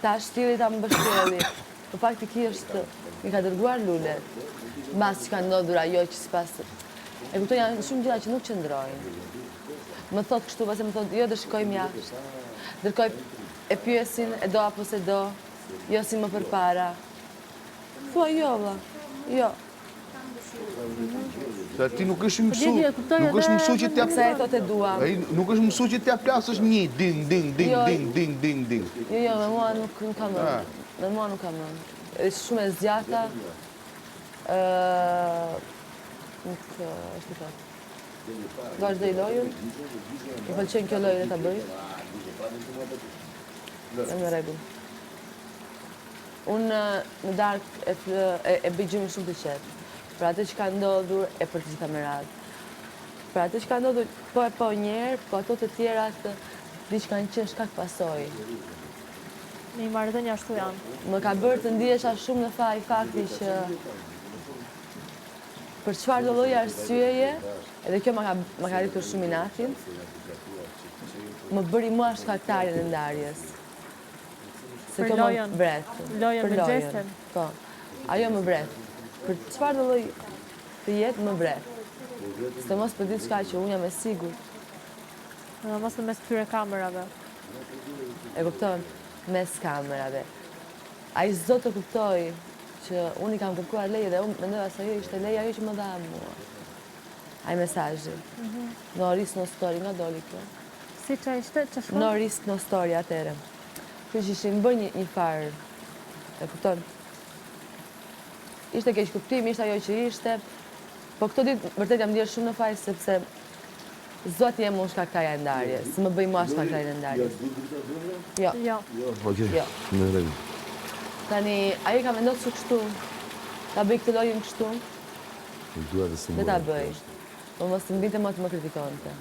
ta shtili, ta mbështjeli. Po faktikisht mi ka dërguar lulet. Mbas që ka ndodhur ajo që sipas... E kuptoj, janë shumë gjëra që nuk qëndrojnë. Më thot kështu, pasi më thot, jo dhe shkojmë jashtë. Dërkoj e pyesin, e do apo se do, jo si më përpara. Thua jo, vlla, jo. Se ti nuk është mësu që t'ja... Kësa e thot e duam. Nuk është mësu që t'ja plasësh një, ding, ding, ding, ding, ding, ding, ding. Jo, me mua nuk ka mënë. Me mua nuk ka mënë. Është shumë e zgjata. Nuk është të thot. Vazhdoj lojën. I pëlqen kjo lojën e ta bëj. E në regull. Unë në dark e bëj gjymë shumë të qetë. Për atë që ka ndodhur e për të gjitha me radhë. Për atë që ka ndodhur po e po njerë, po ato të tjera të diçka në qenë shkak pasoj. Në i marrëdhënia ashtu janë. Më ka bërë të ndihesha shumë në faj fakti që për çfarë do lloj arsyeje, edhe kjo më ka rritur shumë inatin, më bëri mua shkaktarin e ndarjes. Se kjo më bret. Lojën me gjesten? Po, ajo më bret. Për çfarë do lloj të jetë më bret. Se mos për diçka që unë jam e sigurt. Mos në mes këtyre kamerave. E kupton? Mes kamerave. Ai s'do të kuptoj që unë i kam kërkuar leje dhe unë mendova se ajo ishte leja ajo që më dha mua. Ai mesazhi. No risk no story, nga doli kjo. Si që ishte? Që shkon? No risk no story atëre. Kjo që ishim bërë një farë. E kupton? Ishte keq kuptim, ishte ajo që ishte. Po këto ditë vërtet jam ndier shumë në faj sepse zoti jem unë shkaktarja e ndarjes. Së më bëj mua shkaktarja e ndarjes. Jo. Jo. Okej, në rregull. Tani, ajo ka vendosur kështu, ta bëj këtë lojën kështu, dhe ta bëj. Po mos të mbinte më të më kritikonte.